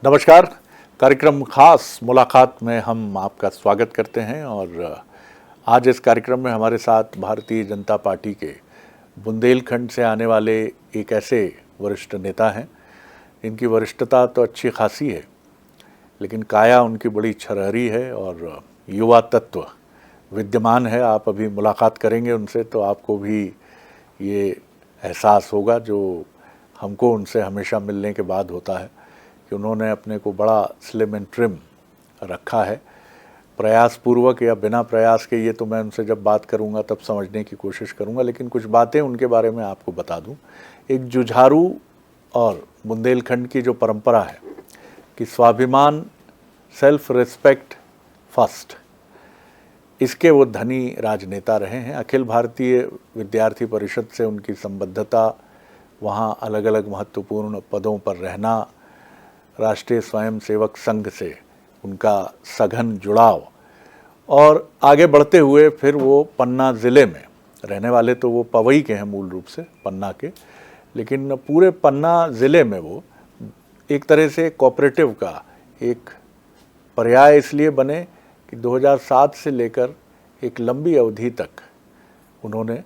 नमस्कार। कार्यक्रम खास मुलाकात में हम आपका स्वागत करते हैं और आज इस कार्यक्रम में हमारे साथ भारतीय जनता पार्टी के बुंदेलखंड से आने वाले एक ऐसे वरिष्ठ नेता हैं। इनकी वरिष्ठता तो अच्छी खासी है, लेकिन काया उनकी बड़ी छरहरी है और युवा तत्व विद्यमान है। आप अभी मुलाकात करेंगे उनसे तो आपको भी ये एहसास होगा जो हमको उनसे हमेशा मिलने के बाद होता है कि उन्होंने अपने को बड़ा स्लिम एंड ट्रिम रखा है। प्रयास पूर्वक या बिना प्रयास के, ये तो मैं उनसे जब बात करूंगा तब समझने की कोशिश करूंगा, लेकिन कुछ बातें उनके बारे में आपको बता दूं। एक जुझारू और बुंदेलखंड की जो परंपरा है कि स्वाभिमान, सेल्फ रिस्पेक्ट फर्स्ट, इसके वो धनी राजनेता रहे हैं। अखिल भारतीय विद्यार्थी परिषद से उनकी संबद्धता, वहाँ अलग अलग महत्वपूर्ण पदों पर रहना, राष्ट्रीय स्वयंसेवक संघ से उनका सघन जुड़ाव और आगे बढ़ते हुए फिर वो पन्ना ज़िले में रहने वाले, तो वो पवई के हैं मूल रूप से, पन्ना के, लेकिन पूरे पन्ना ज़िले में वो एक तरह से कोऑपरेटिव का एक पर्याय इसलिए बने कि 2007 से लेकर एक लंबी अवधि तक उन्होंने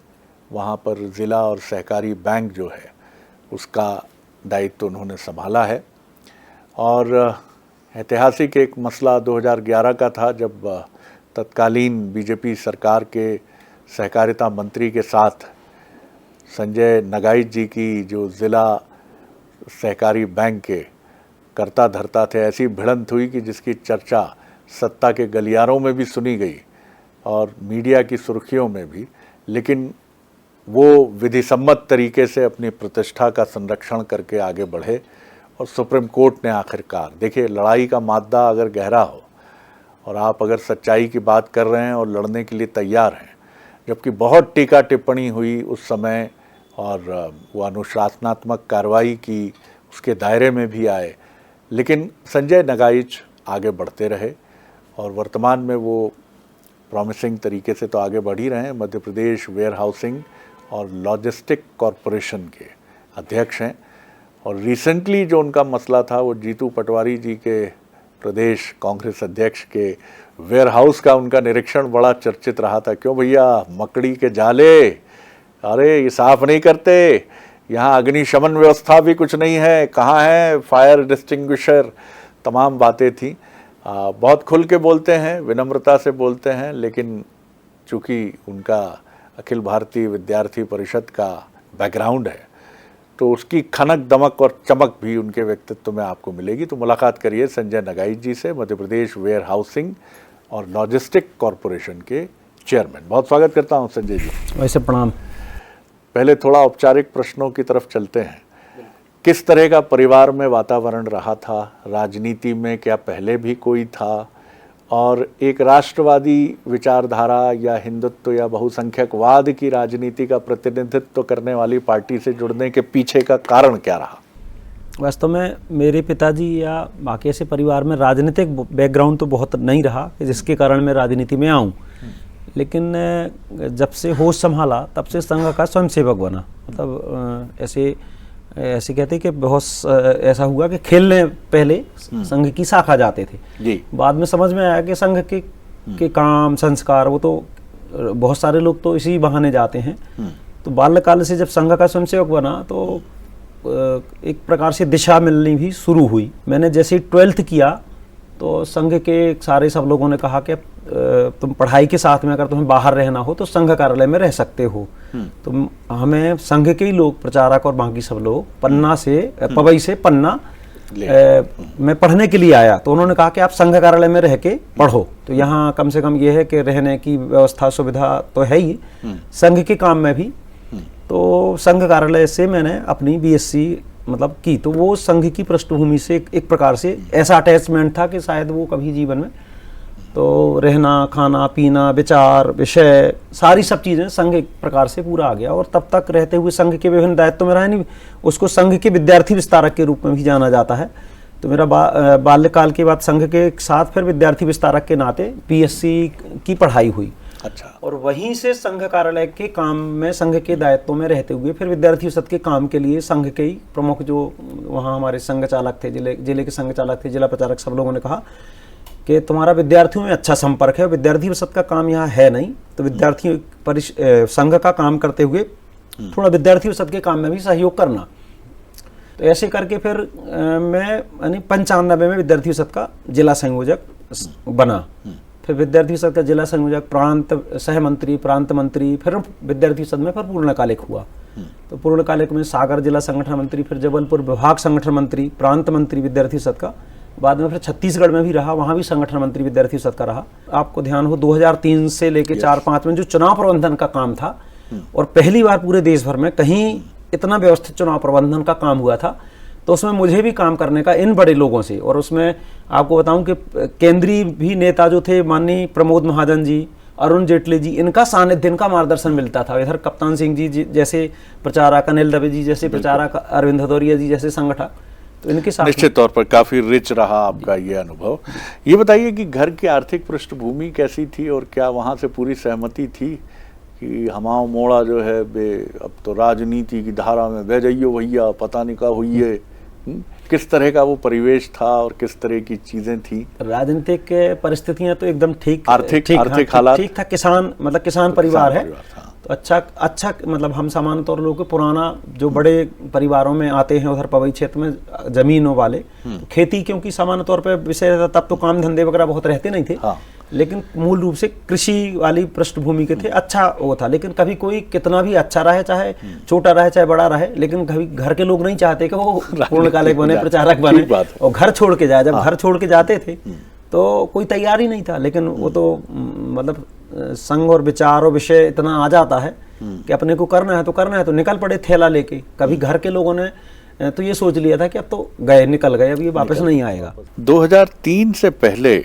वहाँ पर ज़िला और सहकारी बैंक जो है उसका दायित्व उन्होंने संभाला है। और ऐतिहासिक एक मसला 2011 का था जब तत्कालीन बीजेपी सरकार के सहकारिता मंत्री के साथ संजय नगाइच जी की, जो ज़िला सहकारी बैंक के कर्ता धर्ता थे, ऐसी भिड़ंत हुई कि जिसकी चर्चा सत्ता के गलियारों में भी सुनी गई और मीडिया की सुर्खियों में भी, लेकिन वो विधिसम्मत तरीके से अपनी प्रतिष्ठा का संरक्षण करके आगे बढ़े और सुप्रीम कोर्ट ने आखिरकार, देखिए, लड़ाई का मादा अगर गहरा हो और आप अगर सच्चाई की बात कर रहे हैं और लड़ने के लिए तैयार हैं, जबकि बहुत टीका टिप्पणी हुई उस समय और वो अनुशासनात्मक कार्रवाई की उसके दायरे में भी आए, लेकिन संजय नगाइच आगे बढ़ते रहे और वर्तमान में वो प्रॉमिसिंग तरीके से तो आगे बढ़ ही रहे हैं। मध्य प्रदेश वेयर हाउसिंग और लॉजिस्टिक कॉरपोरेशन के अध्यक्ष हैं और रिसेंटली जो उनका मसला था वो जीतू पटवारी जी के, प्रदेश कांग्रेस अध्यक्ष के वेयर हाउस का उनका निरीक्षण बड़ा चर्चित रहा था। क्यों भैया, मकड़ी के जाले, अरे ये साफ नहीं करते, यहाँ अग्निशमन व्यवस्था भी कुछ नहीं है, कहाँ है फायर डिस्टिंग्विशर, तमाम बातें थी। बहुत खुल के बोलते हैं, विनम्रता से बोलते हैं, लेकिन चूँकि उनका अखिल भारतीय विद्यार्थी परिषद का बैकग्राउंड है तो उसकी खनक दमक और चमक भी उनके व्यक्तित्व में आपको मिलेगी। तो मुलाकात करिए संजय नगाइच जी से, मध्य प्रदेश वेयर हाउसिंग और लॉजिस्टिक कॉरपोरेशन के चेयरमैन। बहुत स्वागत करता हूं संजय जी। वैसे प्रणाम। पहले थोड़ा औपचारिक प्रश्नों की तरफ चलते हैं। किस तरह का परिवार में वातावरण रहा था? राजनीति में क्या पहले भी कोई था? और एक राष्ट्रवादी विचारधारा या हिंदुत्व या बहुसंख्यकवाद की राजनीति का प्रतिनिधित्व करने वाली पार्टी से जुड़ने के पीछे का कारण क्या रहा? वास्तव में मेरे पिताजी या बाकी ऐसे परिवार में राजनीतिक बैकग्राउंड तो बहुत नहीं रहा जिसके कारण मैं राजनीति में आऊँ, लेकिन जब से होश संभाला तब से संघ का स्वयंसेवक बना। मतलब ऐसे कहते कि बहुत ऐसा हुआ कि खेलने पहले संघ की शाखा जाते थे जी। बाद में समझ में आया कि संघ के काम संस्कार वो तो बहुत सारे लोग तो इसी बहाने जाते हैं। तो बाल्यकाल से जब संघ का स्वयंसेवक बना तो एक प्रकार से दिशा मिलनी भी शुरू हुई। मैंने जैसे 12th किया तो संघ के सारे सब लोगों ने कहा कि तुम पढ़ाई के साथ में अगर तुम्हें बाहर रहना हो तो संघ कार्यालय में रह सकते हो। तो हमें संघ के ही लोग, प्रचारक और बाकी सब लोग पन्ना से, पवई से पन्ना मैं पढ़ने के लिए आया। तो उन्होंने कहा कि आप संघ कार्यालय में रह के पढ़ो, तो यहाँ कम से कम ये है कि रहने की व्यवस्था सुविधा तो है ही, संघ के काम में भी। तो संघ कार्यालय से मैंने अपनी BSc मतलब की। तो वो संघ की पृष्ठभूमि से एक प्रकार से ऐसा अटैचमेंट था कि शायद वो कभी जीवन में तो रहना, खाना पीना, विचार, विषय, सारी सब चीज़ें संघ एक प्रकार से पूरा आ गया। और तब तक रहते हुए संघ के विभिन्न दायित्व में रहा नहीं, उसको संघ के विद्यार्थी विस्तारक के रूप में भी जाना जाता है। तो मेरा बाल्यकाल के बाद संघ के साथ फिर विद्यार्थी विस्तारक के नाते BSc की पढ़ाई हुई। अच्छा। और वहीं से संघ कार्यालय के काम में, संघ के दायित्व में रहते हुए फिर विद्यार्थी परिषद के काम के लिए संघ के ही प्रमुख जो वहाँ हमारे संघ चालक थे, जिले के संघ चालक थे, जिला प्रचारक, सब लोगों ने कहा कि तुम्हारा विद्यार्थियों में अच्छा संपर्क है, विद्यार्थी परिषद का काम यहाँ है नहीं, तो विद्यार्थी संघ का काम करते हुए थोड़ा विद्यार्थी परिषद के काम में भी सहयोग करना। तो ऐसे करके फिर मैं यानी 95 में विद्यार्थी परिषद का जिला संयोजक बना। फिर विद्यार्थी परिषद का जिला संयोजक, प्रांत सह मंत्री, प्रांत मंत्री, फिर विद्यार्थी परिषद में फिर पूर्णकालिक हुआ। तो पूर्णकालिक में सागर जिला संगठन मंत्री, फिर जबलपुर विभाग संगठन मंत्री, प्रांत मंत्री विद्यार्थी परिषद का। बाद में फिर छत्तीसगढ़ में भी रहा, वहाँ भी संगठन मंत्री विद्यार्थी परिषद का रहा। आपको ध्यान हो 2003 से लेके 4-5 में जो चुनाव प्रबंधन का काम था, और पहली बार पूरे देश भर में कहीं इतना व्यवस्थित चुनाव प्रबंधन का काम हुआ था, तो उसमें मुझे भी काम करने का इन बड़े लोगों से, और उसमें आपको बताऊं कि केंद्रीय भी नेता जो थे, माननीय प्रमोद महाजन जी, अरुण जेटली जी, इनका सानिध्य, इनका मार्गदर्शन मिलता था। इधर कप्तान सिंह जी जैसे प्रचारक, अनिल दवे जी जैसे प्रचारक, अरविंद भदौरिया जी जैसे संगठक, तो इनके साथ निश्चित तौर पर काफी रिच रहा आपका ये अनुभव। ये बताइए कि घर की आर्थिक पृष्ठभूमि कैसी थी, और क्या वहाँ से पूरी सहमति थी कि हमाओ मोड़ा जो है बे अब तो राजनीति की धारा में बह जाइयो भैया, पता नहीं क्या हुई है? किस तरह का वो परिवेश था और किस तरह की चीजें थी? राजनीतिक परिस्थितियां तो एकदम ठीक, आर्थिक हालात ठीक था। किसान परिवार है, तो अच्छा मतलब हम सामान्य तौर लोग पुराना जो बड़े परिवारों में आते हैं उधर पवई क्षेत्र में जमीनों वाले, तो खेती क्योंकि सामान्य तौर पे विषय रहता, तब तो काम धंधे वगैरह बहुत रहते नहीं थे। हाँ। लेकिन मूल रूप से कृषि वाली पृष्ठभूमि के थे, अच्छा वो था। लेकिन कभी कोई कितना भी अच्छा रहे, चाहे छोटा रहे चाहे बड़ा रहे, लेकिन कभी घर के लोग नहीं चाहते कि वो पूर्णकालिक बने, प्रचारक बने और घर छोड़ के जाए। जब घर छोड़ के जाते थे तो कोई तैयार ही नहीं था, लेकिन वो तो मतलब संघ और विचार और विषय इतना आ जाता है कि अपने को करना है तो निकल पड़े थैला लेके। कभी घर के लोगों ने तो ये सोच लिया था कि अब तो गए, निकल गए, अब ये वापस नहीं आएगा। 2003 से पहले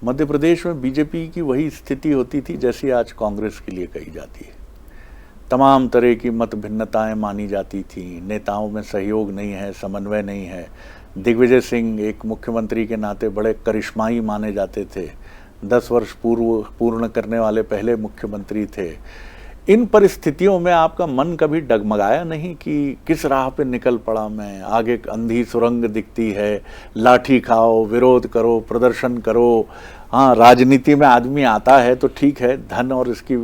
मध्य प्रदेश में बीजेपी की वही स्थिति होती थी जैसी आज कांग्रेस के लिए कही जाती है। तमाम तरह की मत भिन्नताएं मानी जाती थी, नेताओं में सहयोग नहीं है, समन्वय नहीं है। दिग्विजय सिंह एक मुख्यमंत्री के नाते बड़े करिश्माई माने जाते थे, 10 वर्ष पूर्ण करने वाले पहले मुख्यमंत्री थे। इन परिस्थितियों में आपका मन कभी डगमगाया नहीं कि किस राह पे निकल पड़ा मैं, आगे अंधी सुरंग दिखती है, लाठी खाओ, विरोध करो, प्रदर्शन करो। हाँ, राजनीति में आदमी आता है तो ठीक है, धन और इसकी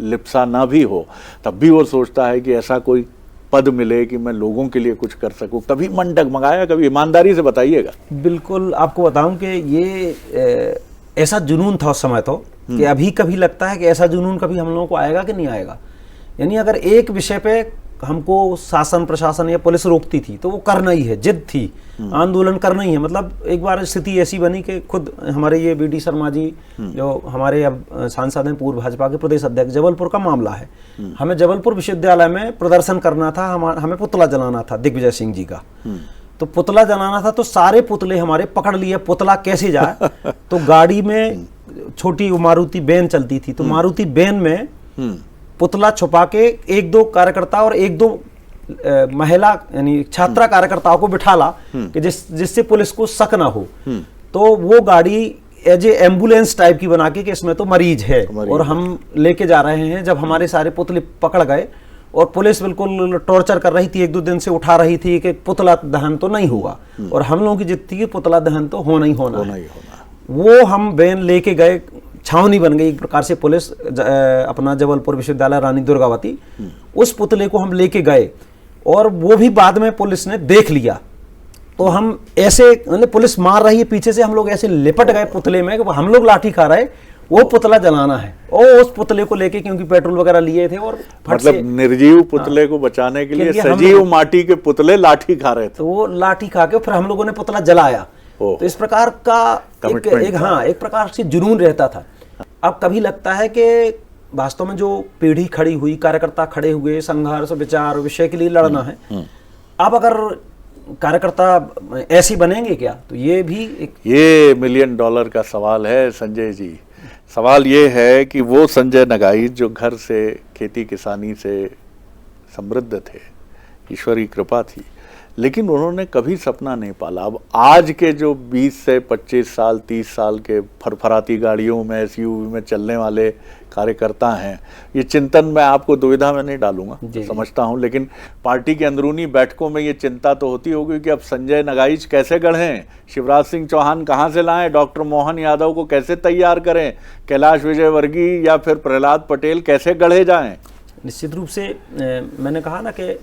लिप्सा ना भी हो, तब भी वो सोचता है कि ऐसा कोई पद मिले कि मैं लोगों के लिए कुछ कर सकूं। कभी मन डगमगाया? कभी ईमानदारी से बताइएगा। बिल्कुल, आपको बताऊं कि ये ऐसा जुनून था उस समय तो, कि अभी कभी लगता है कि ऐसा जुनून कभी हम लोगों को आएगा कि नहीं आएगा। यानी अगर एक विषय पे हमको शासन प्रशासन या पुलिस रोकती थी तो वो करना ही है, जिद थी, आंदोलन करना ही है। मतलब एक बार स्थिति ऐसी बनी कि खुद हमारे ये बीडी शर्मा जी जो हमारे अब सांसद हैं, पूर्व भाजपा के प्रदेश अध्यक्ष, जबलपुर का मामला है, हमें जबलपुर विश्वविद्यालय में प्रदर्शन करना था, हमें पुतला जलाना था दिग्विजय सिंह जी का। तो पुतला जलाना था, तो सारे पुतले हमारे पकड़ लिए, पुतला कैसे जाए। तो गाड़ी में छोटी मारुति वैन चलती थी, तो मारुति वैन में पुतला छुपा के 1-2 कार्यकर्ता और 1-2 महिला यानी छात्रा कार्यकर्ताओं को बिठाला कि जिससे पुलिस को शक ना हो। तो वो गाड़ी एज ए एम्बुलेंस टाइप की बना के कि इसमें तो मरीज है और हम लेके जा रहे हैं। जब हमारे सारे पुतले पकड़ गए और पुलिस बिल्कुल टॉर्चर कर रही थी, 1-2 दिन से उठा रही थी कि पुतला दहन तो नहीं होगा, और हम लोगों की जिद थी कि पुतला दहन तो होना ही होना। वो हम वैन लेके गए, छावनी बन गई एक प्रकार से पुलिस अपना जबलपुर विश्वविद्यालय रानी दुर्गावती, उस पुतले को हम लेके गए और वो भी बाद में पुलिस ने देख लिया। तो हम ऐसे मतलब पुलिस मार रही है पीछे से, हम लोग ऐसे लिपट गए पुतले में, हम लोग लाठी खा रहे, वो पुतला जलाना है। और उस पुतले को लेके क्योंकि पेट्रोल वगैरह लिए थे और मतलब निर्जीव पुतले को बचाने के लिए सजीव माटी के पुतले लाठी खा रहे थे, तो वो लाठी खा के फिर हम लोगों ने पुतला जलाया। तो इस प्रकार का एक प्रकार से जुनून रहता था। अब कभी लगता है कि वास्तव में जो पीढ़ी खड़ी हुई, कार्यकर्ता खड़े हुए, संघर्ष विचार विषय के लिए लड़ना है, अब अगर कार्यकर्ता ऐसे बनेंगे क्या, तो ये भी ये $1 मिलियन का सवाल है संजय जी। सवाल ये है कि वो संजय नगाई जो घर से खेती किसानी से समृद्ध थे, ईश्वरी कृपा थी, लेकिन उन्होंने कभी सपना नहीं पाला। अब आज के जो 20 से 25 साल 30 साल के फरफराती गाड़ियों में एसयूवी में चलने वाले कार्यकर्ता हैं, ये चिंतन मैं आपको दुविधा में नहीं डालूंगा, समझता हूं, लेकिन पार्टी के अंदरूनी बैठकों में ये चिंता तो होती होगी कि अब संजय नगाइच कैसे गढ़ें, शिवराज सिंह चौहान कहाँ से लाएं, डॉक्टर मोहन यादव को कैसे तैयार करें, कैलाश विजयवर्गीय या फिर प्रहलाद पटेल कैसे गढ़े जाएं। निश्चित रूप से मैंने कहा ना कि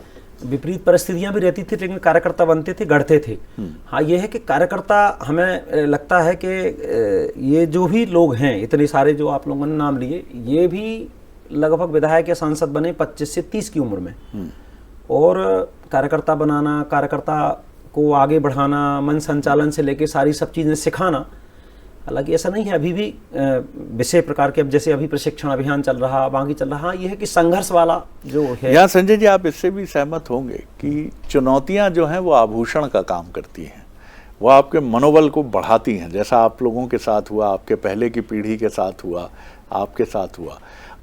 विपरीत परिस्थितियां भी रहती थी, लेकिन कार्यकर्ता बनते थे, गढ़ते थे। हाँ, ये है कि कार्यकर्ता, हमें लगता है कि ये जो भी लोग हैं, इतने सारे जो आप लोगों ने नाम लिए, ये भी लगभग विधायक या सांसद बने 25 से 30 की उम्र में। और कार्यकर्ता बनाना, कार्यकर्ता को आगे बढ़ाना, मन संचालन से लेके सारी सब चीज़ें सिखाना, हालांकि ऐसा नहीं है, अभी भी विषय प्रकार के, अब जैसे अभी प्रशिक्षण अभियान चल रहा, बाकी चल रहा, ये है कि संघर्ष वाला जो है। यहाँ संजय जी, आप इससे भी सहमत होंगे कि चुनौतियाँ जो हैं वो आभूषण का काम करती हैं, वो आपके मनोबल को बढ़ाती हैं, जैसा आप लोगों के साथ हुआ, आपके पहले की पीढ़ी के साथ हुआ, आपके साथ हुआ।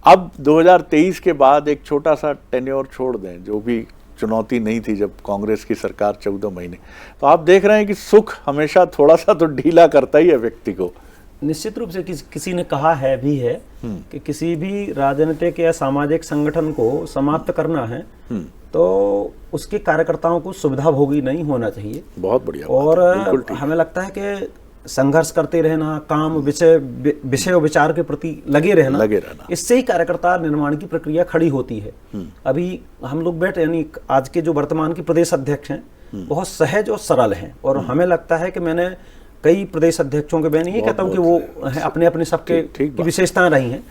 अब 2023 के बाद एक छोटा सा टेन्योर छोड़ दें, जो भी चुनौती नहीं थी जब कांग्रेस की सरकार 14 महीने, तो आप देख रहे हैं कि सुख हमेशा थोड़ा सा तो ढीला करता ही है व्यक्ति को। निश्चित रूप से किसी ने कहा है भी है कि किसी भी राजनीतिक या सामाजिक संगठन को समाप्त करना है तो उसके कार्यकर्ताओं को सुविधा भोगी नहीं होना चाहिए। बहुत बढ़िया। और हमें लगता है कि संघर्ष करते रहना, काम विषय और विचार के प्रति लगे रहना, इससे ही कार्यकर्ता निर्माण की प्रक्रिया खड़ी होती है। अभी हम लोग बैठे, यानी आज के जो वर्तमान के प्रदेश अध्यक्ष हैं, बहुत सहज और सरल हैं, और हमें लगता है कि मैंने कई प्रदेश अध्यक्षों के, मैं नहीं कहता हूँ कि वो अपने अपने सबके की विशेषताएं रही हैं,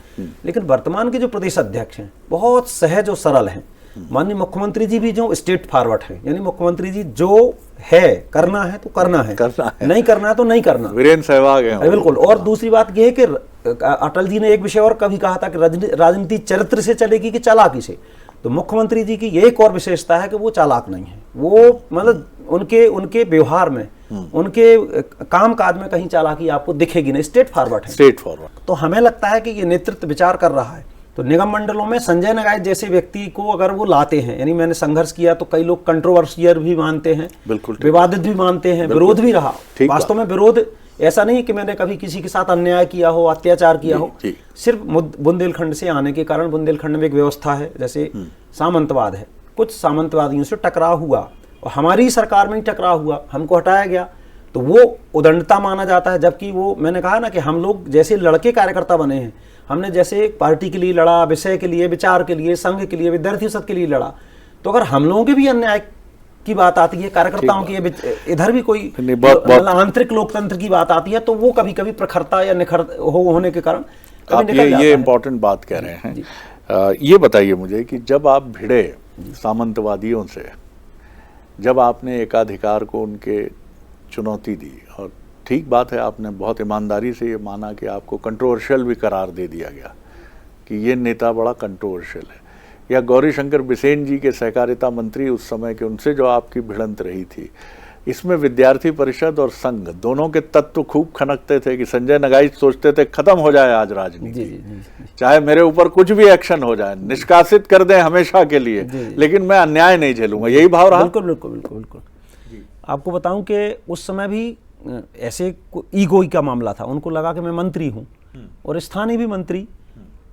लेकिन वर्तमान के जो प्रदेश अध्यक्ष हैं बहुत सहज और सरल हैं। माननीय मुख्यमंत्री जी भी जो स्टेट फॉरवर्ड है, यानी मुख्यमंत्री जी जो है करना है तो करना है, नहीं करना है तो नहीं करना, वीरेंद्र सहवाग है। बिल्कुल। और दूसरी बात यह है कि अटल जी ने एक विषय और कभी कहा था कि राजनीति चरित्र से चलेगी कि चालाकी से, तो मुख्यमंत्री जी की ये एक और विशेषता है कि वो चालाक नहीं है। वो मतलब उनके व्यवहार में, उनके काम काज में कहीं चालाकी आपको दिखेगी नहीं, स्टेट फॉरवर्ड है, स्टेट फॉरवर्ड। तो हमें लगता है कि ये नेतृत्व विचार कर रहा है। तो निगम मंडलों में संजय नगाइच जैसे व्यक्ति को अगर वो लाते हैं, यानी मैंने संघर्ष किया तो कई लोग कंट्रोवर्शियल भी मानते हैं, बिल्कुल विवादित भी मानते हैं, विरोध भी रहा। वास्तव में विरोध ऐसा नहीं कि मैंने कभी किसी के साथ अन्याय किया हो, अत्याचार किया हो, सिर्फ बुंदेलखंड से आने के कारण, बुंदेलखंड में एक व्यवस्था है, जैसे सामंतवाद है, कुछ सामंतवादियों से टकराव हुआ और हमारी सरकार में ही टकराव हुआ, हमको हटाया गया, तो वो उदंडता माना जाता है। जबकि वो, मैंने कहा ना कि हम लोग जैसे लड़के कार्यकर्ता बने हैं, हमने जैसे पार्टी के लिए लड़ा, विषय के लिए, विचार के लिए, संघ के लिए, विद्यार्थी परिषद के लिए लड़ा, तो अगर हम लोगों के भी अन्याय की बात आती है, कार्यकर्ताओं की, इधर भी कोई आंतरिक लोकतंत्र की बात आती है, तो वो कभी कभी प्रखरता या निखर होने के कारण आप ये इम्पोर्टेंट बात कह रहे हैं। ये बताइए मुझे कि जब आप भिड़े सामंतवादियों से, जब आपने एकाधिकार को उनके चुनौती दी, और ठीक बात है, आपने बहुत ईमानदारी से ये माना कि आपको कंट्रोवर्शियल भी करार दे दिया गया कि ये नेता बड़ा कंट्रोवर्शियल है, या गौरी शंकर बिसेन जी के सहकारिता मंत्री उस समय के, उनसे जो आपकी भिड़ंत रही थी, इसमें विद्यार्थी परिषद और संघ दोनों के तत्व खूब खनकते थे कि संजय नगाइच सोचते थे खत्म हो जाए आज राजनीति, चाहे मेरे ऊपर कुछ भी एक्शन हो जाए, निष्कासित कर दें हमेशा के लिए, लेकिन मैं अन्याय नहीं झेलूंगा, यही भाव रहा। बिल्कुल बिल्कुल बिल्कुल बिल्कुल। आपको बताऊं कि उस समय भी ऐसे ईगो का मामला था, उनको लगा कि मैं मंत्री हूं और स्थानीय भी मंत्री,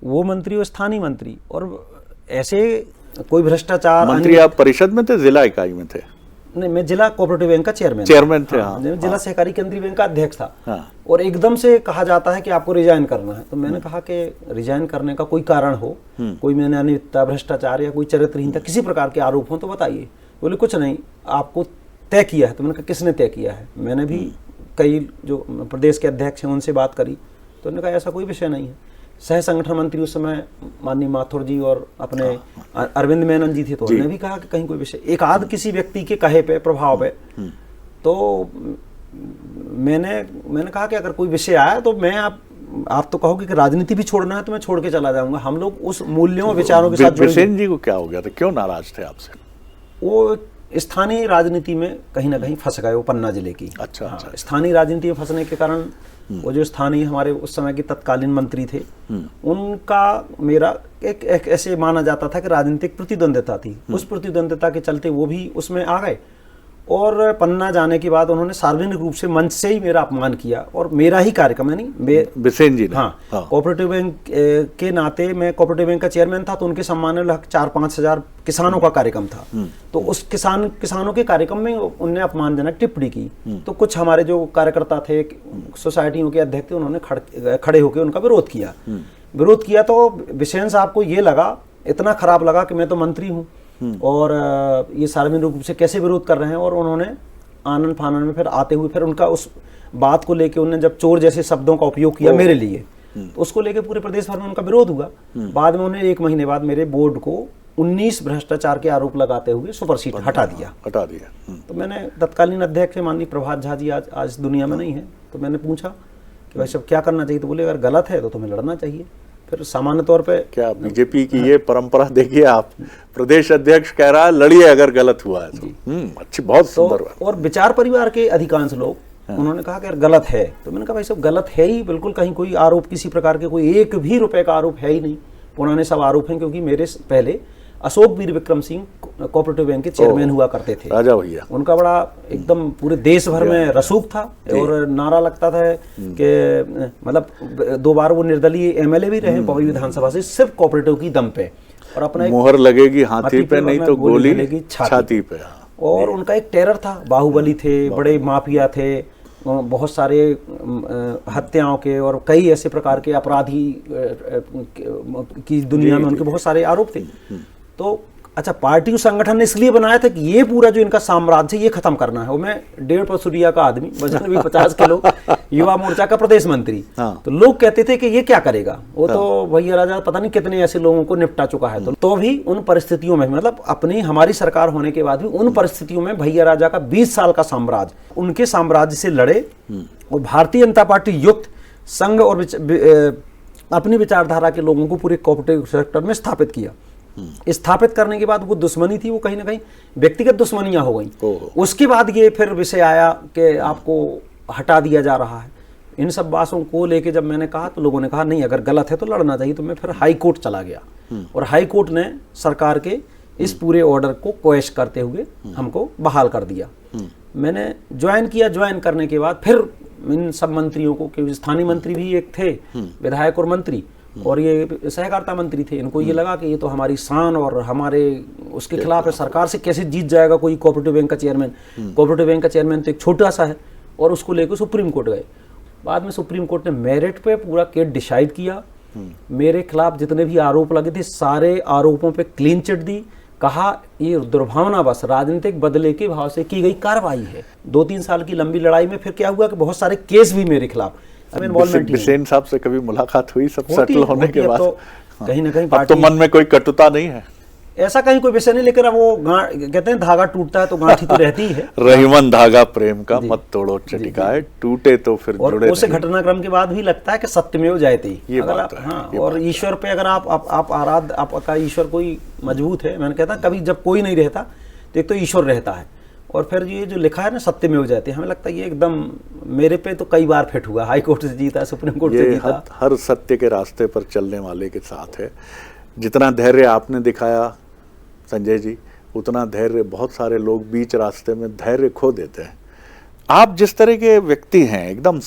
वो मंत्री और स्थानीय मंत्री, और ऐसे कोई भ्रष्टाचार। मंत्री आप परिषद में थे, जिला इकाई में थे? नहीं, मैं जिला कोऑपरेटिव बैंक का चेयरमैन थे। हाँ, जिला सहकारी केंद्रीय बैंक का अध्यक्ष था। हाँ। और एकदम से कहा जाता है कि आपको रिजाइन करना है, तो मैंने कहा कि रिजाइन करने का कोई कारण हो, कोई मैंने अनियमितता, भ्रष्टाचार या कोई चरित्रहीनता, किसी प्रकार के आरोप हो तो बताइए। बोले कुछ नहीं, आपको तय किया है। तो मैंने कहा किसने तय किया है? मैंने भी कई जो प्रदेश के अध्यक्ष हैं उनसे बात करी, तो उन्होंने कहा ऐसा कोई विषय नहीं है। सह संगठन मंत्री उस समय माननीय माथुर जी और अपने अरविंद मेनन जी थे, तो उन्होंने भी कहा कि कहीं कोई विषय, एक आध किसी व्यक्ति के कहे पे, प्रभाव पे, तो मैंने कहा कि अगर कोई विषय आया तो मैं, आप तो कहोगे कि राजनीति भी छोड़ना है तो मैं छोड़ के चला जाऊंगा। हम लोग उस मूल्यों और विचारों के साथ। बिसेन जी को क्या हो गया था, क्यों नाराज थे आपसे? वो स्थानीय राजनीति में कहीं ना कहीं फंस गए, वो पन्ना जिले की। अच्छा। स्थानीय राजनीति में फंसने के कारण वो जो स्थानीय हमारे उस समय के तत्कालीन मंत्री थे, उनका मेरा एक ऐसे माना जाता था कि राजनीतिक प्रतिद्वंदिता थी, उस प्रतिद्वंदिता के चलते वो भी उसमें आ गए और पन्ना जाने के बाद उन्होंने सार्वजनिक रूप से मंच से ही मेरा अपमान किया, और मेरा ही कार्यक्रम है नहीं, बिसेन जी ने। हाँ, कोऑपरेटिव बैंक के नाते मैं कोऑपरेटिव बैंक का चेयरमैन था, तो उनके सम्मान में लगभग 4-5 हजार किसानों का कार्यक्रम था। तो उस किसानों के कार्यक्रम में उनने अपमानजनक टिप्पणी की। तो कुछ हमारे जो कार्यकर्ता थे, सोसाइटियों के अध्यक्ष थे, उन्होंने खड़े होकर उनका विरोध किया। तो बिसेन साहब को ये लगा, इतना खराब लगा कि मैं तो मंत्री हूँ और ये सार्वजनिक रूप से कैसे विरोध कर रहे हैं, और उन्होंने आनन फानन में फिर आते हुए फिर उनका उस बात को लेके उन्होंने जब चोर जैसे शब्दों का उपयोग किया मेरे लिए, तो उसको लेके पूरे प्रदेश भर में उनका विरोध हुआ। बाद में उन्हें 1 महीने बाद मेरे बोर्ड को 19 भ्रष्टाचार के आरोप लगाते हुए सुपरसीड हटा दिया। तो मैंने तत्कालीन अध्यक्ष माननीय प्रभात झा जी आज दुनिया में नहीं है, तो मैंने पूछा कि भाई साहब क्या करना चाहिए, तो बोले अगर गलत है तो तुम्हें लड़ना चाहिए। फिर सामान्य तौर पे क्या बीजेपी की ये परंपरा देखिए, आप प्रदेश अध्यक्ष कह रहा है लड़िए अगर गलत हुआ है तो। अच्छी, बहुत सुंदर बात। और विचार परिवार के अधिकांश लोग उन्होंने कहा कि अगर गलत है, तो मैंने कहा भाई साहब गलत है ही बिल्कुल, कहीं कोई आरोप किसी प्रकार के कोई 1 भी रुपए का आरोप है ही नहीं, पुराने सब आरोप हैं। क्योंकि मेरे पहले अशोक वीर विक्रम सिंह कोऑपरेटिव बैंक के चेयरमैन हुआ करते थे, राजा भैया। उनका बड़ा एकदम पूरे देश भर में रसूख था, और नारा लगता था कि मतलब 2 बार वो निर्दलीय एमएलए भी रहे पौड़ी विधानसभा से, सिर्फ कोऑपरेटिव की दम पे, और अपना मोहर लगेगी हाथी पे नहीं तो गोली लगेगी छाती पे। और उनका एक टेरर था, बाहुबली थे, बड़े माफिया थे, बहुत सारे हत्याओं के और कई ऐसे प्रकार के अपराधी की दुनिया में उनके बहुत सारे आरोप थे। तो अच्छा, पार्टी और संगठन ने इसलिए बनाया था कि ये पूरा जो इनका साम्राज्य ये खत्म करना है। और मैं 1.5 पसुरिया का आदमी, वजन भी 50 किलो, युवा मोर्चा का प्रदेश मंत्री। तो लोग कहते थे कि ये क्या करेगा, वो तो भैया राजा पता नहीं कितने ऐसे लोगों को निपटा चुका है। तो भी उन परिस्थितियों में, मतलब अपनी हमारी सरकार होने के बाद भी उन परिस्थितियों में भैया राजा का 20 साल का साम्राज्य, उनके साम्राज्य से लड़े, और भारतीय जनता पार्टी युक्त संघ और अपनी विचारधारा के लोगों को पूरे कोऑपरेटिव सेक्टर में स्थापित किया। स्थापित करने के बाद वो दुश्मनी थी, वो कहीं ना कहीं व्यक्तिगत दुश्मनियां हो गई। उसके बाद ये फिर विषय आया कि आपको हटा दिया जा रहा है। इन सब बातों को लेके जब मैंने कहा, तो लोगों ने कहा नहीं, अगर गलत है तो लड़ना चाहिए। तो मैं फिर हाई कोर्ट चला गया, और हाई कोर्ट ने सरकार के इस पूरे ऑर्डर को क्वेश करते हुए हमको बहाल कर दिया। मैंने ज्वाइन किया। ज्वाइन करने के बाद फिर इन सब मंत्रियों को, क्योंकि स्थानीय मंत्री भी एक थे, विधायक और मंत्री, और ये सहकारिता मंत्री थे, इनको ये लगा कि ये तो हमारी शान और हमारे उसके खिलाफ है, सरकार से कैसे जीत जाएगा कोई कोऑपरेटिव बैंक का चेयरमैन। कोऑपरेटिव बैंक का चेयरमैन तो एक छोटा सा है, और उसको लेकर सुप्रीम कोर्ट गए। बाद में सुप्रीम कोर्ट ने मेरिट पे पूरा केस डिसाइड किया। मेरे खिलाफ जितने भी आरोप लगे थे, सारे आरोपों पे क्लीन चिट दी। कहा ये दुर्भावनावश राजनीतिक बदले के भाव से की गई कार्रवाई है। 2-3 साल की लंबी लड़ाई में फिर क्या हुआ कि बहुत सारे केस भी मेरे खिलाफ। बिसेन साहब से कभी मुलाकात हुई सब सेटल होने के बाद? तो कहीं ना कहीं अब तो मन में कोई कटुता नहीं है, ऐसा कहीं कोई विषय नहीं। लेकिन अब वो कहते हैं धागा टूटता है तो गांठी तो रहती ही है। रहीमन धागा प्रेम का मत तोड़ो चटिकाए, टूटे तो फिर जुड़े। उस घटनाक्रम के बाद भी लगता है कि सत्यमेव जयते। ये अगर बात आप, है, हाँ, और ईश्वर पे अगर आप आराध, आपका ईश्वर कोई मजबूत है। मैंने कहता कभी जब कोई नहीं रहता तो एक तो ईश्वर रहता है, और फिर ये जो लिखा है ना सत्यमेव जयते, हमें लगता है ये एकदम मेरे पे तो कई बार फिट हुआ। हाई कोर्ट से जीता, सुप्रीम कोर्ट से जीता। हर सत्य के रास्ते पर चलने वाले के साथ है। जितना धैर्य आपने दिखाया संजय जी, उतना धैर्य बहुत सारे लोग बीच रास्ते में धैर्य खो देते हैं। आप जिस तरह के व्यक्ति हैं, एकदम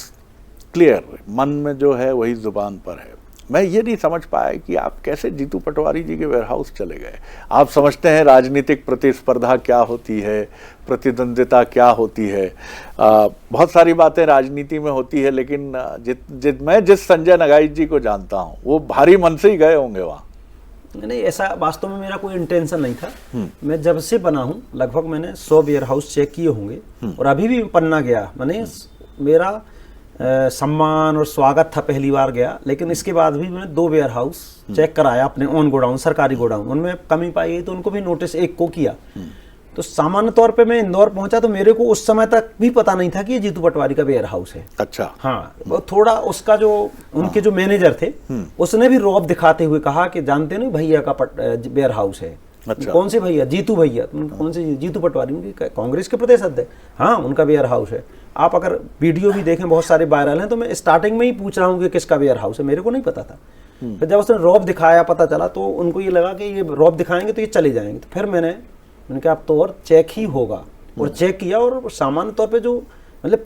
क्लियर, मन में जो है वही जुबान पर है। मैं ये नहीं समझ पाया कि आप कैसे जीतू पटवारी जी के वेयरहाउस चले गए। आप समझते हैं राजनीतिक प्रतिस्पर्धा क्या होती है, प्रतिद्वंद्विता क्या होती है। बहुत सारी बातें राजनीति में होती है, लेकिन मैं जिस संजय नगाइच जी को जानता हूँ, वो भारी मन से ही गए होंगे वहाँ। नहीं, ऐसा वास्तव में मेरा कोई इंटेंशन नहीं था। मैं जब से बना हूँ लगभग मैंने 100 वेयर हाउस चेक किए होंगे, और अभी भी पन्ना गया। मैंने मेरा सम्मान और स्वागत था, पहली बार गया। लेकिन इसके बाद भी मैंने 2 वेयर हाउस चेक कराया, अपने ऑन गोडाउन, सरकारी गोडाउन। उनमें कमी पाई गई तो उनको भी नोटिस 1 को किया। तो सामान्य तौर पे मैं इंदौर पहुंचा तो मेरे को उस समय तक भी पता नहीं था कि ये जीतू पटवारी का वेयर हाउस है। अच्छा। हाँ, वो थोड़ा उसका जो उनके जो मैनेजर थे, उसने भी रौब दिखाते हुए कहा कि जानते नहीं भैया का वेयर हाउस है। अच्छा। कौन से भैया? जीतू भैया। कौन से? जीतू पटवारी, उनकी कांग्रेस के प्रदेश अध्यक्ष। हाँ, उनका वेयर हाउस है। आप अगर वीडियो भी देखें, बहुत सारे वायरल हैं। तो मैं स्टार्टिंग में ही पूछ रहा हूँ कि किसका वेयर हाउस है, मेरे को नहीं पता था। फिर जब उसने रौब दिखाया, पता चला, तो उनको ये लगा कि ये रौब दिखाएंगे तो ये चले जाएंगे। तो फिर मैंने कहा अब तो और चेक ही होगा। और चेक किया, और सामान्य तौर पे जो मतलब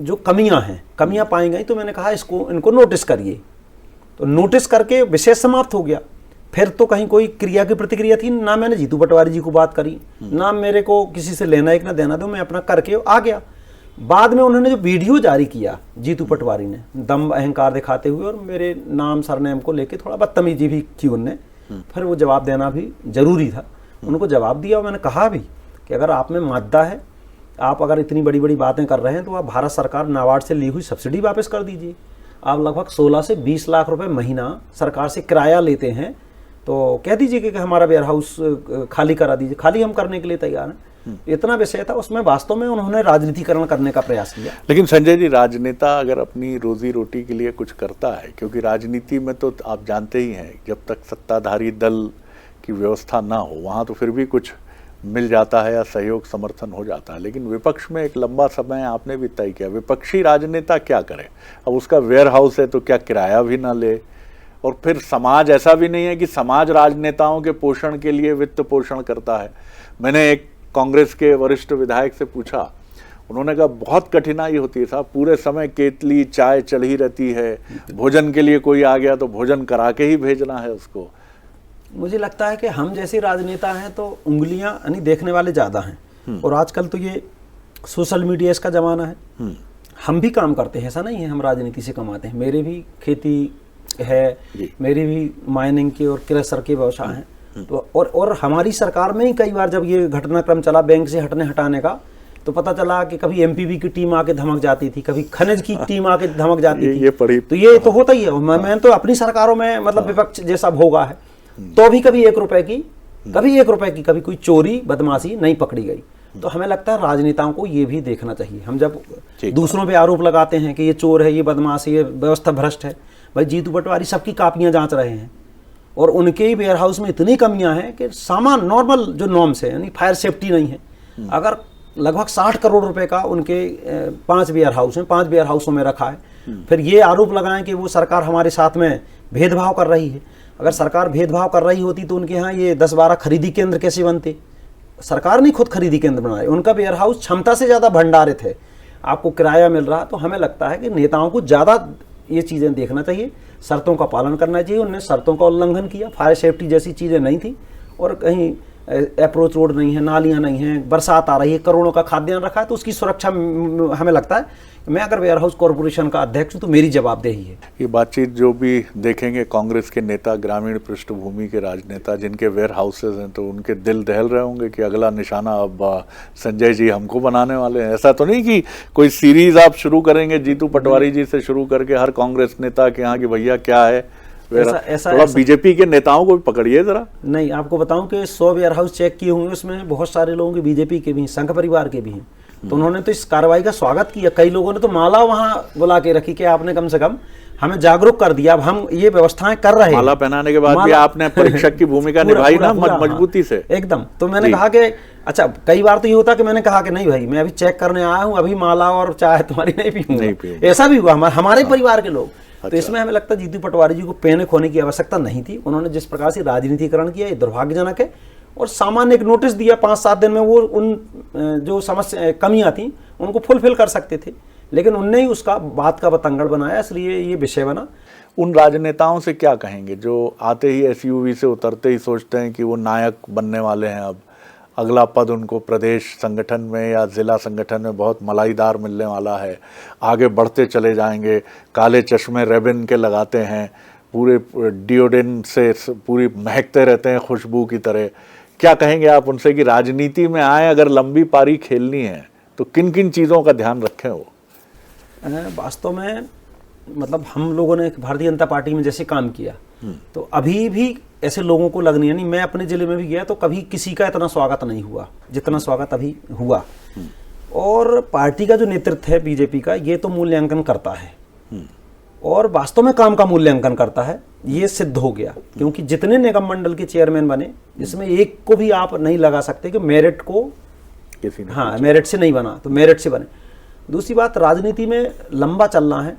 जो कमियां पाई गई, तो मैंने कहा इनको नोटिस करिए। तो नोटिस करके विषय समाप्त हो गया। फिर तो कहीं कोई क्रिया की प्रतिक्रिया थी ना, मैंने जीतू पटवारी जी को बात करी ना, मेरे को किसी से लेना एक ना देना, तो मैं अपना करके आ गया। बाद में उन्होंने जो वीडियो जारी किया जीतू पटवारी ने, दम अहंकार दिखाते हुए और मेरे नाम सरनेम को लेके थोड़ा बदतमीजी भी की उनने, फिर वो जवाब देना भी जरूरी था। उनको जवाब दिया और मैंने कहा भी कि अगर आप में मादा है, आप अगर इतनी बड़ी बड़ी बातें कर रहे हैं, तो आप भारत सरकार नाबार्ड से ली हुई सब्सिडी वापस कर दीजिए। आप लगभग 16 से 20 लाख रुपए महीना सरकार से किराया लेते हैं, तो कह दीजिए कि हमारा वेयर हाउस खाली करा दीजिए। खाली हम करने के लिए तैयार हैं। इतना विषय था, उसमें वास्तव में उन्होंने राजनीतिकरण करने का प्रयास किया। लेकिन संजय जी, राजनेता अगर अपनी रोजी रोटी के लिए कुछ करता है, क्योंकि राजनीति में तो आप जानते ही हैं, जब तक सत्ताधारी दल की व्यवस्था ना हो वहाँ तो फिर भी कुछ मिल जाता है या सहयोग समर्थन हो जाता है, लेकिन विपक्ष में एक लंबा समय आपने भी तय किया, विपक्षी राजनेता क्या करे? अब उसका वेयर हाउस है तो क्या किराया भी ना ले? और फिर समाज ऐसा भी नहीं है कि समाज राजनेताओं के पोषण के लिए वित्त पोषण करता है। मैंने एक कांग्रेस के वरिष्ठ विधायक से पूछा, उन्होंने कहा बहुत कठिनाई होती है साहब, पूरे समय केतली चाय चल ही रहती है, भोजन के लिए कोई आ गया तो भोजन करा के ही भेजना है उसको। मुझे लगता है कि हम जैसे राजनेता हैं तो उंगलियां यानी देखने वाले ज़्यादा हैं, और आजकल तो ये सोशल मीडिया इसका ज़माना है। हम भी काम करते हैं, ऐसा नहीं है हम राजनीति से कमाते हैं। मेरे भी खेती है, मेरी भी माइनिंग के और क्रेशर के व्यवसाय हैं। तो और हमारी सरकार में ही कई बार जब ये घटनाक्रम चला बैंक से हटाने का, तो पता चला कि कभी एमपीबी की टीम आके धमक जाती थी, कभी खनिज की टीम आके धमक जाती थी। तो ये तो होता ही है। मैं तो अपनी सरकारों में मतलब विपक्ष जैसा भोगा है, तो भी कभी 1 रुपए की, कभी कोई चोरी बदमाशी नहीं पकड़ी गई। तो हमें लगता है राजनेताओं को ये भी देखना चाहिए। हम जब दूसरों पे आरोप लगाते हैं कि ये चोर है, ये बदमाश है, ये व्यवस्था भ्रष्ट है, भाई जीतू पटवारी सबकी कापियां जांच रहे हैं, और उनके ही वेयर हाउस में इतनी कमियां हैं कि सामान नॉर्मल जो नॉर्म्स है, यानी फायर सेफ्टी नहीं है। अगर लगभग 60 करोड़ रुपए का उनके 5 वेयर हाउस हैं, 5 वेयर हाउसों में रखा है, फिर ये आरोप लगाएं कि वो सरकार हमारे साथ में भेदभाव कर रही है। अगर सरकार भेदभाव कर रही होती तो उनके यहाँ ये 10-12 खरीदी केंद्र कैसे बनते? सरकार ने खुद खरीदी केंद्र बनाए, उनका वेयर हाउस क्षमता से ज़्यादा भंडारित है, आपको किराया मिल रहा। तो हमें लगता है कि नेताओं को ज़्यादा ये चीज़ें देखना चाहिए, शर्तों का पालन करना चाहिए। उन्होंने शर्तों का उल्लंघन किया, फायर सेफ्टी जैसी चीज़ें नहीं थी, और कहीं अप्रोच रोड नहीं है, नालियाँ नहीं हैं, बरसात आ रही है, करोड़ों का खाद्यान्न रखा है, तो उसकी सुरक्षा हमें लगता है कि मैं अगर वेयर हाउस कॉरपोरेशन का अध्यक्ष हूँ तो मेरी जवाबदेही है। ये बातचीत जो भी देखेंगे, कांग्रेस के नेता, ग्रामीण पृष्ठभूमि के राजनेता जिनके वेयर हाउसेज हैं, तो उनके दिल दहल रहे होंगे कि अगला निशाना अब संजय जी हमको बनाने वाले हैं। ऐसा तो नहीं कि कोई सीरीज आप शुरू करेंगे जीतू पटवारी जी से शुरू करके हर कांग्रेस नेता के यहाँ कि भैया क्या है, थोड़ा बीजेपी के नेताओं को भी पकड़िए जरा। नहीं, आपको बताऊं कि 100 वेयर हाउस चेक किए हुए, उसमें बहुत सारे लोगों के बीजेपी के भी, संघ परिवार के भी हैं, तो उन्होंने तो इस कार्रवाई का स्वागत किया। कई लोगों ने तो माला वहां बुला के रखी कि आपने कम से कम हमें जागरूक कर दिया, अब हम ये व्यवस्थाएं कर रहे हैं। माला पहनाने के बाद भी आपने परीक्षक की भूमिका निभाई ना मजबूती से एकदम। तो मैंने कहा कि अच्छा, कई बार तो ये होता कि मैंने कहा कि नहीं भाई, मैं अभी चेक करने आया हूँ, अभी माला और चाय तुम्हारी नहीं पीऊंगा, ऐसा भी हुआ हमारे परिवार के लोग। तो इसमें हमें लगता है जीतू पटवारी जी को पैनिक होने की आवश्यकता नहीं थी। उन्होंने जिस प्रकार से राजनीतिकरण किया, ये दुर्भाग्यजनक है। और सामान्य एक नोटिस दिया, 5-7 दिन में वो उन जो समस्या कमियां थी उनको फुलफिल कर सकते थे, लेकिन उनने ही उसका बात का बतंगड़ बनाया, इसलिए ये विषय बना। उन राजनेताओं से क्या कहेंगे जो आते ही एसयूवी से उतरते ही सोचते हैं कि वो नायक बनने वाले हैं, अब अगला पद उनको प्रदेश संगठन में या ज़िला संगठन में बहुत मलाईदार मिलने वाला है, आगे बढ़ते चले जाएंगे, काले चश्मे रेबिन के लगाते हैं, पूरे डिओडेंट से पूरी महकते रहते हैं खुशबू की तरह। क्या कहेंगे आप उनसे कि राजनीति में आए अगर लंबी पारी खेलनी है तो किन किन चीज़ों का ध्यान रखें? वो वास्तव में मतलब हम लोगों ने भारतीय जनता पार्टी में जैसे काम किया, तो अभी भी ऐसे लोगों को लगनी है। नहीं, मैं अपने जिले में भी गया तो कभी किसी का इतना स्वागत नहीं हुआ जितना स्वागत अभी हुआ। और पार्टी का जो नेतृत्व है बीजेपी का, ये तो मूल्यांकन करता है और वास्तव में काम का मूल्यांकन करता है, ये सिद्ध हो गया। क्योंकि जितने निगम मंडल के चेयरमैन बने, इसमें एक को भी आप नहीं लगा सकते कि मेरिट को, हाँ मेरिट से नहीं बना तो मेरिट से बने। दूसरी बात, राजनीति में लंबा चलना है।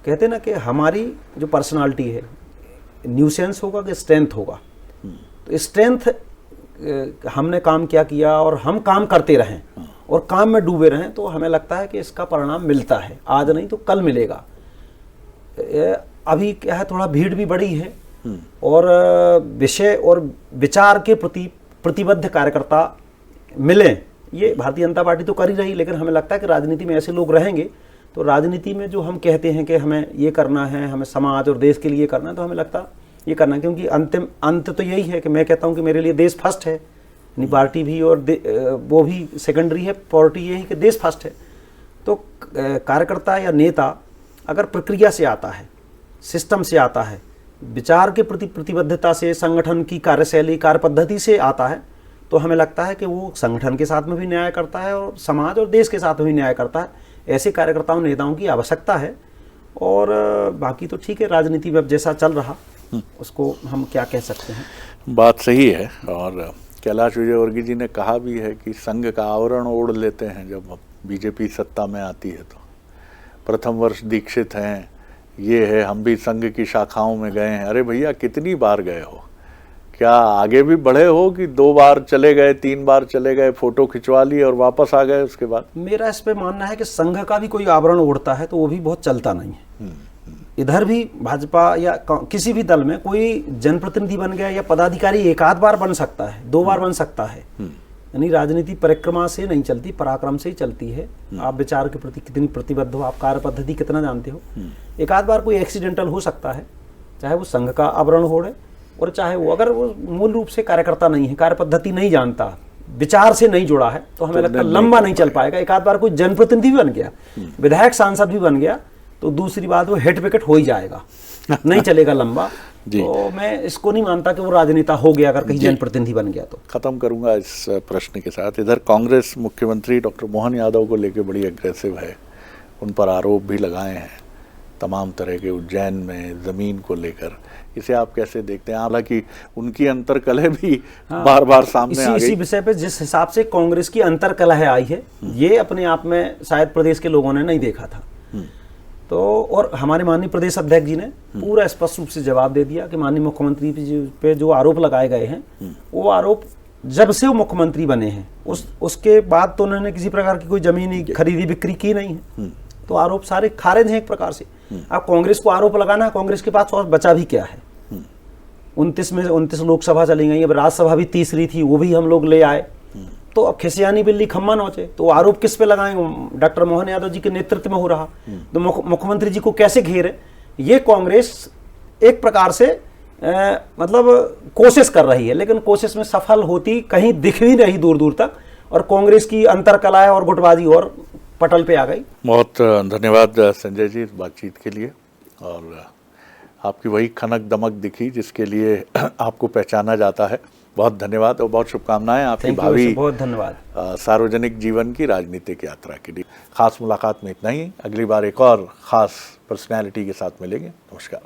कहते ना कि हमारी जो पर्सनालिटी है, न्यूसेंस होगा कि स्ट्रेंथ होगा। तो स्ट्रेंथ हमने काम क्या किया और हम काम करते रहें और काम में डूबे रहें तो हमें लगता है कि इसका परिणाम मिलता है, आज नहीं तो कल मिलेगा। अभी क्या है, थोड़ा भीड़ भी बड़ी है और विषय और विचार के प्रति प्रतिबद्ध कार्यकर्ता मिलें, ये भारतीय जनता पार्टी तो कर ही रही, लेकिन हमें लगता है कि राजनीति में ऐसे लोग रहेंगे तो राजनीति में जो हम कहते हैं कि हमें ये करना है, हमें समाज और देश के लिए करना है, तो हमें लगता है ये करना है, क्योंकि अंतिम अंत तो यही है कि मैं कहता हूँ कि मेरे लिए देश फर्स्ट है, यानी पार्टी भी और वो भी सेकेंडरी है, पार्टी यही कि देश फर्स्ट है। तो कार्यकर्ता या नेता अगर प्रक्रिया से आता है, सिस्टम से आता है, विचार के प्रति प्रतिबद्धता से, संगठन की कार्यशैली कार्य पद्धति से आता है, तो हमें लगता है कि वो संगठन के साथ में भी न्याय करता है और समाज और देश के साथ में भी न्याय करता है। ऐसे कार्यकर्ताओं नेताओं की आवश्यकता है। और बाकी तो ठीक है, राजनीति में अब जैसा चल रहा उसको हम क्या कह सकते हैं। बात सही है। और कैलाश विजयवर्गीय जी ने कहा भी है कि संघ का आवरण ओढ़ लेते हैं जब बीजेपी सत्ता में आती है। तो प्रथम वर्ष दीक्षित हैं, ये है, हम भी संघ की शाखाओं में गए हैं। अरे भैया, कितनी बार गए हो? क्या आगे भी बढ़े हो कि 2 बार चले गए, 3 बार चले गए, फोटो खिंचवा ली और वापस आ गए उसके बाद? मेरा इस पे मानना है कि संघ का भी कोई आवरण ओढ़ता है तो वो भी बहुत चलता नहीं है। इधर भी भाजपा या किसी भी दल में कोई जनप्रतिनिधि बन गया या पदाधिकारी एक आध बार बन सकता है, 2 बार बन सकता है, यानी राजनीति परिक्रमा से नहीं चलती, पराक्रम से ही चलती है। आप विचार के प्रति कितनी प्रतिबद्ध हो, आप कार्य पद्धति कितना जानते हो। एक आध बार कोई एक्सीडेंटल हो सकता है, चाहे वो संघ का आवरण ओढ़े और चाहे वो, अगर वो मूल रूप से कार्यकर्ता नहीं है, कार्य पद्धति नहीं जानता, विचार से नहीं जुड़ा है, तो हमें लगता है लंबा नहीं चल पाएगा। एक आध बार कोई जनप्रतिनिधि भी बन गया, विधायक सांसद भी बन गया, तो दूसरी बात वो हेड विकेट हो ही जाएगा, नहीं चलेगा लंबा। तो मैं इसको नहीं मानता कि वो राजनेता हो गया अगर कहीं जनप्रतिनिधि बन गया। तो खत्म करूंगा इस प्रश्न के साथ। इधर कांग्रेस मुख्यमंत्री डॉक्टर मोहन यादव को लेकर बड़ी अग्रेसिव है, उन पर आरोप भी लगाए हैं तमाम तरह के, उज्जैन में जमीन को लेकर। इसे आप कैसे देखते हैं? हालांकि उनकी अंतर्कलह भी बार बार सामने आ गई। इसी विषय पे जिस हिसाब से कांग्रेस की अंतर्कलह आई है, ये अपने आप में शायद प्रदेश के लोगों ने नहीं देखा था। तो और हमारे माननीय प्रदेश अध्यक्ष जी ने पूरा स्पष्ट रूप से जवाब दे दिया कि माननीय मुख्यमंत्री पे जो आरोप लगाए गए हैं, वो आरोप जब से वो मुख्यमंत्री बने हैं उसके बाद तो उन्होंने किसी प्रकार की कोई जमीन खरीदी बिक्री की नहीं है। तो आरोप सारे खारिज हैं एक प्रकार से। अब कांग्रेस को आरोप लगाना है, कांग्रेस के पास और बचा भी क्या है। 29 लोकसभा चली गई, अब राज्यसभा भी तीसरी थी, वो भी हम लोग ले आए। तो अब खिसियानी बिल्ली खम्मा नोचे, तो आरोप किस पे लगाएंगे? डॉक्टर मोहन यादव जी के नेतृत्व में हो रहा, तो मुख्यमंत्री जी को कैसे घेरे? ये कांग्रेस एक प्रकार से मतलब कोशिश कर रही है, लेकिन कोशिश में सफल होती कहीं दिख भी नहीं दूर दूर तक, और कांग्रेस की अंतरकलाएं और गुटबाजी और पटल पे आ गई। बहुत धन्यवाद संजय जी इस बातचीत के लिए। और आपकी वही खनक दमक दिखी जिसके लिए आपको पहचाना जाता है। बहुत धन्यवाद और बहुत शुभकामनाएं आपकी भावी बहुत धन्यवाद सार्वजनिक जीवन की राजनीतिक यात्रा के लिए। खास मुलाकात में इतना ही, अगली बार एक और खास पर्सनैलिटी के साथ मिलेंगे। नमस्कार।